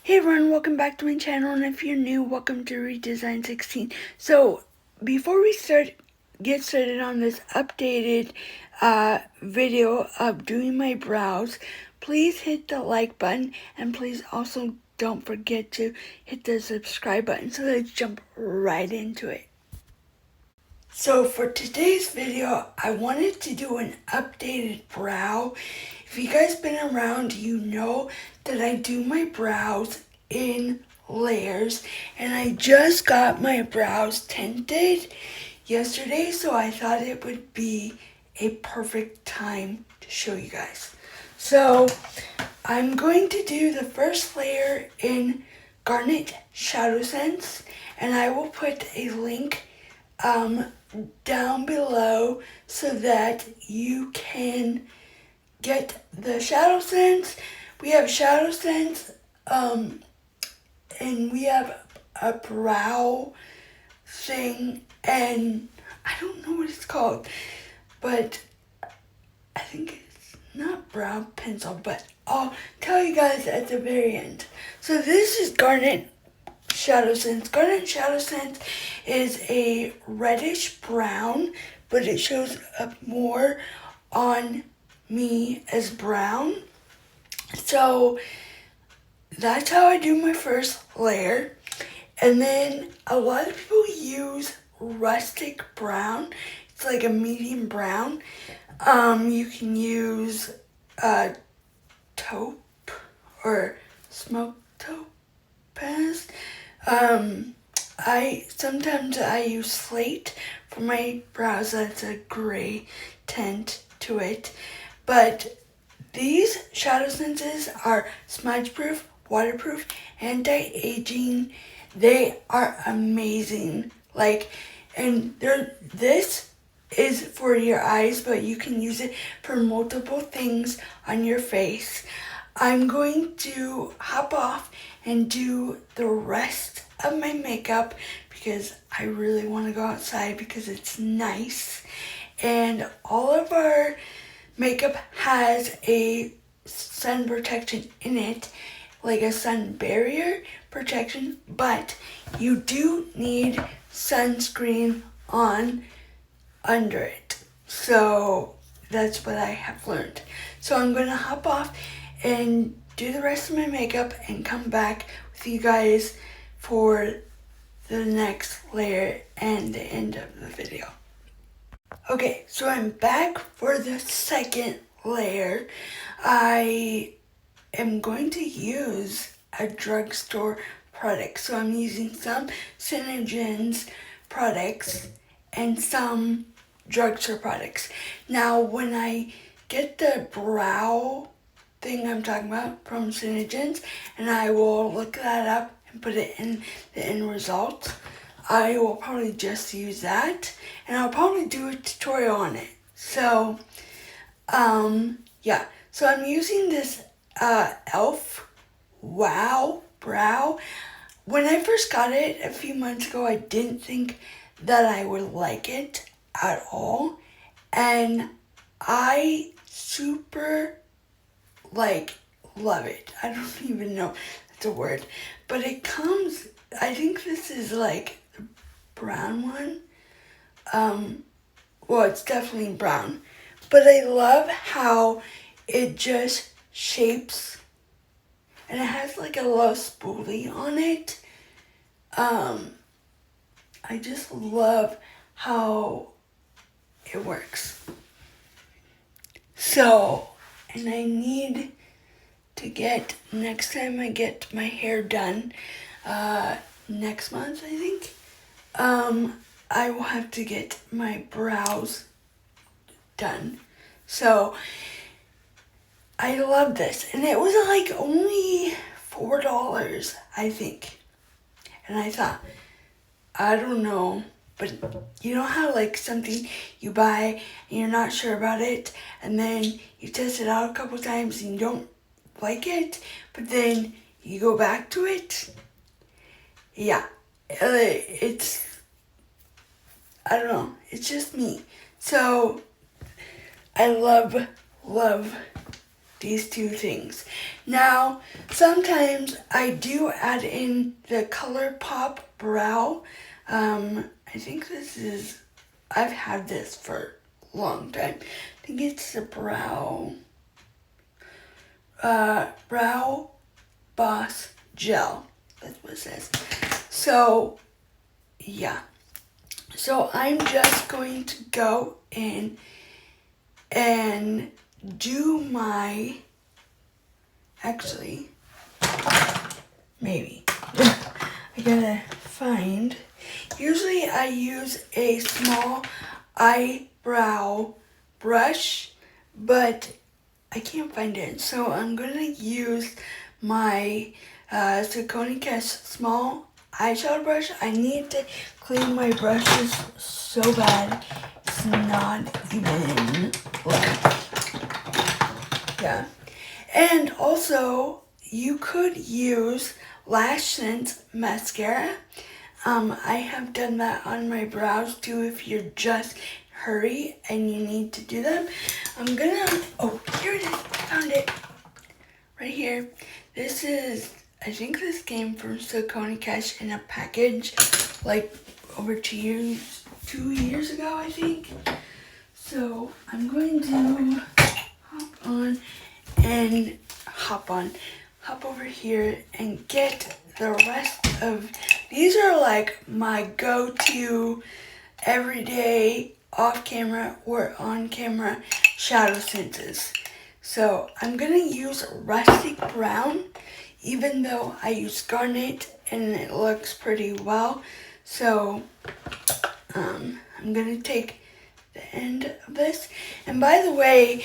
Hey everyone, welcome back to my channel, and if you're new, welcome to Redesign 16. So, before we get started on this updated video of doing my brows, please hit the like button, and please also don't forget to hit the subscribe button. So let's jump right into it. So for today's video, I wanted to do an updated brow. If you guys been around, you know that I do my brows in layers, and I just got my brows tinted yesterday, so I thought it would be a perfect time to show you guys. So I'm going to do the first layer in Garnet shadowsense, and I will put a link down below so that you can get the shadowsense. We have shadowsense, and we have a brow thing, and I don't know what it's called, but I think it's not brow pencil, but I'll tell you guys at the very end. So this is Garnet shadowsense. Garnet shadowsense is a reddish brown, but it shows up more on me as brown. So that's how I do my first layer. And then a lot of people use rustic brown. It's like a medium brown. You can use taupe or smoked topaz. Sometimes I use slate for my brows. That's a gray tint to it. But these shadowsenses are smudge proof, waterproof, anti-aging. They are amazing. This is for your eyes, but you can use it for multiple things on your face. I'm going to hop off and do the rest of my makeup because I really want to go outside because it's nice. And all of our makeup has a sun protection in it, like a sun barrier protection, but you do need sunscreen on under it. So that's what I have learned. So I'm going to hop off and do the rest of my makeup and come back with you guys for the next layer and the end of the video. Okay, so I'm back for the second layer. I am going to use a drugstore product. So I'm using some Synergens products and some drugstore products. Now, when I get the brow thing I'm talking about from Synergens, and I will look that up and put it in the end result, I will probably just use that, and I'll probably do a tutorial on it. So, yeah. So I'm using this e.l.f. Wow Brow. When I first got it a few months ago, I didn't think that I would like it at all, and I super love it. I don't even know if that's a word, but it comes, I think this is like the brown one. Well, it's definitely brown, but I love how it just shapes, and it has like a little spoolie on it. I just love how it works. So, and I need to get, next time I get my hair done, next month I think, I will have to get my brows done. So, I love this, and it was like only $4, I think. And I thought, I don't know, but you know how like something you buy and you're not sure about it, and then you test it out a couple times and you don't like it, but then you go back to it? Yeah, it's, I don't know, it's just me. So I love these two things. Now, sometimes I do add in the ColourPop brow. I think I've had this for a long time. I think it's the brow boss gel. That's what it says. So, yeah. So I'm just going to go in and do my, actually, maybe. I gotta find, usually I use a small eyebrow brush, but I can't find it. So I'm gonna use my Saucony small eyeshadow brush. I need to clean my brushes so bad. It's not even like, yeah. And also, you could use Sense mascara. I have done that on my brows too if you're just in a hurry and you need to do them. I'm gonna, oh, here it is, I found it. Right here. This is, I think this came from Saucony in a package like over 2 years ago, I think. So I'm going to hop over here and get the rest of, these are like my go-to everyday off-camera or on-camera shadow senses. So I'm gonna use rustic brown, even though I use garnet and it looks pretty well. So I'm gonna take the end of this. And by the way,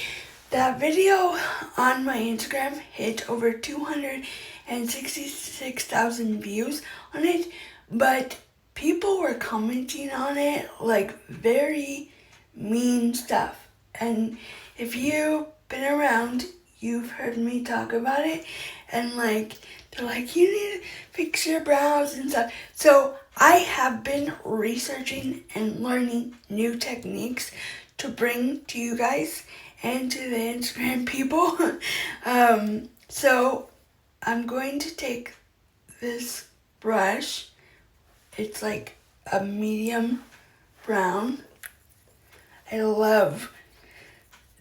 that video on my Instagram hit over 266,000 views on it, but people were commenting on it like very mean stuff. And if you've been around, you've heard me talk about it, and like they're like, you need to fix your brows and stuff. So I have been researching and learning new techniques to bring to you guys and to the Instagram people. So I'm going to take this brush. It's like a medium brown. I love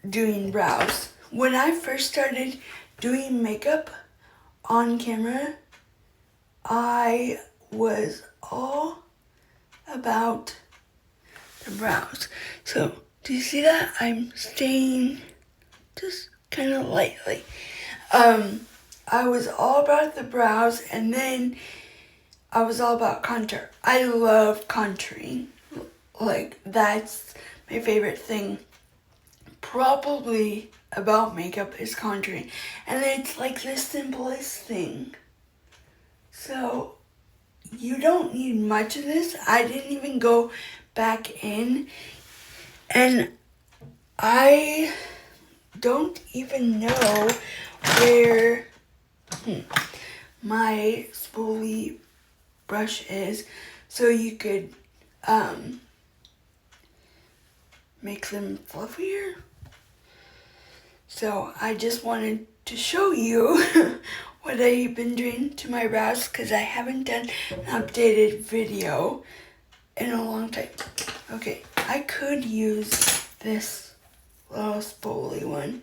doing brows. When I first started doing makeup on camera, I was all about the brows. So, do you see that? I'm staying just kind of lightly. I was all about the brows, and then I was all about contour. I love contouring. Like, that's my favorite thing. Probably about makeup is contouring. And it's like the simplest thing. So, you don't need much of this. I didn't even go back in. And I don't even know where my spoolie brush is. So you could make them fluffier. So I just wanted to show you what I've been doing to my brows, because I haven't done an updated video in a long time. Okay, I could use this little spoolie one.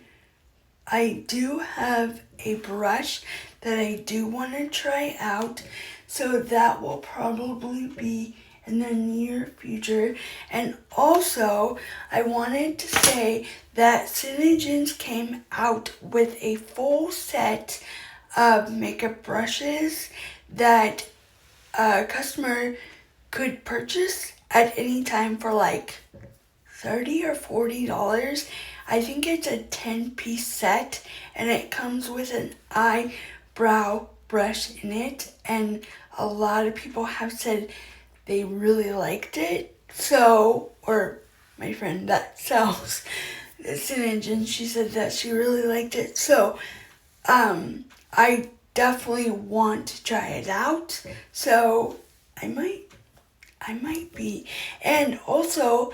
I do have a brush that I do want to try out, so that will probably be in the near future. And also, I wanted to say that Synergens came out with a full set of makeup brushes that a customer could purchase at any time for like $30 or $40. I think it's a 10-piece set, and it comes with an eyebrow brush in it, and a lot of people have said they really liked it. So, or my friend that sells the Synergens, she said that she really liked it. So, I definitely want to try it out. So, I might be. And also,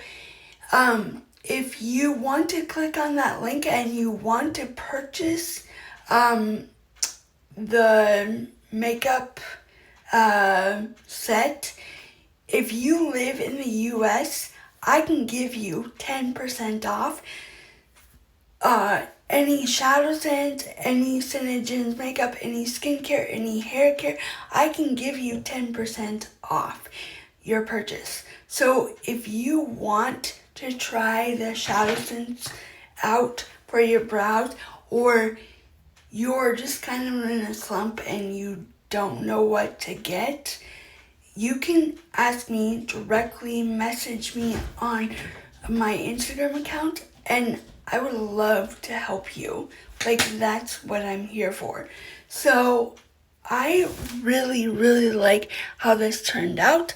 if you want to click on that link and you want to purchase the makeup set, if you live in the US, I can give you 10% off any shadowsense, any Synergens makeup, any skincare, any hair care. I can give you 10% off your purchase. So if you want to try the shadowsense out for your brows, or you're just kind of in a slump and you don't know what to get, you can ask me directly, message me on my Instagram account, and I would love to help you. Like, that's what I'm here for. So I really, really like how this turned out.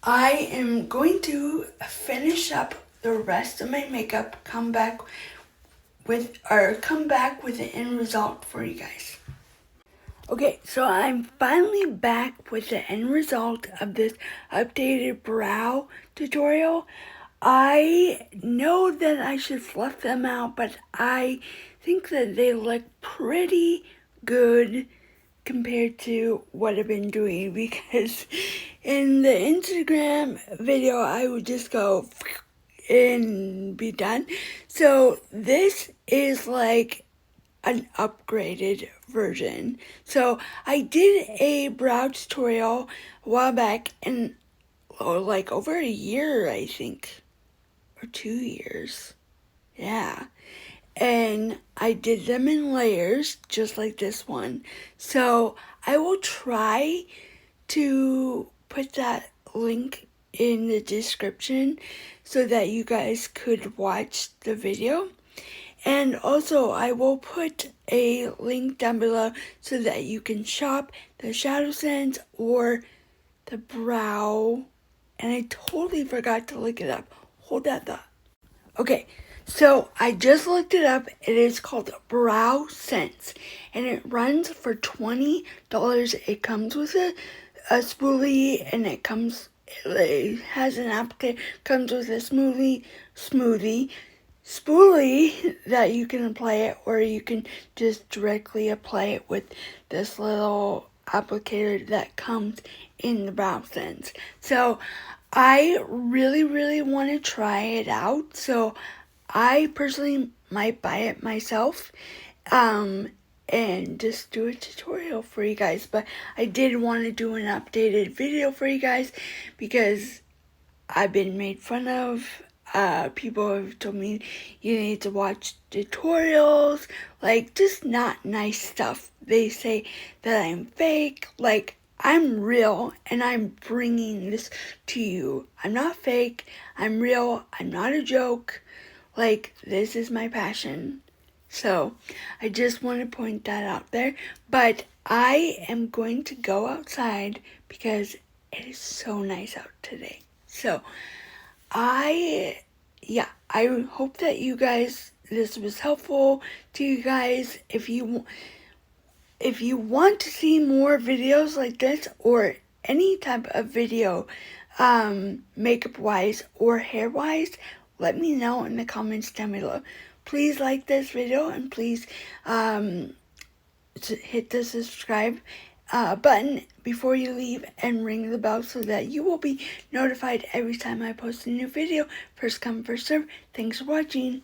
I am going to finish up the rest of my makeup, come back with the end result for you guys. Okay, so I'm finally back with the end result of this updated brow tutorial. I know that I should fluff them out, but I think that they look pretty good compared to what I've been doing, because in the Instagram video I would just go and be done. So this is like an upgraded version. So I did a brow tutorial a while back, and like over a year, I think, or 2 years. Yeah. And I did them in layers, just like this one. So I will try to put that link in the description so that you guys could watch the video. And also I will put a link down below so that you can shop the shadowsense or the brow. And I totally forgot to look it up. Hold that thought. Okay, so I just looked it up. It is called bowsense, and it runs for $20. It comes with a spoolie, and it has an applicator, comes with a spoolie that you can apply it, or you can just directly apply it with this little applicator that comes in the bowsense. So I really, really want to try it out, so I personally might buy it myself and just do a tutorial for you guys. But I did want to do an updated video for you guys because I've been made fun of. People have told me you need to watch tutorials, like just not nice stuff. They say that I'm fake. Like, I'm real, and I'm bringing this to you. I'm not fake. I'm real. I'm not a joke. Like, this is my passion. So, I just want to point that out there. But I am going to go outside because it is so nice out today. So, I hope that you guys, this was helpful to you guys. If you want to see more videos like this, or any type of video, makeup wise or hair wise, let me know in the comments down below. Please like this video, and please hit the subscribe button before you leave, and ring the bell so that you will be notified every time I post a new video. First come, first serve. Thanks for watching.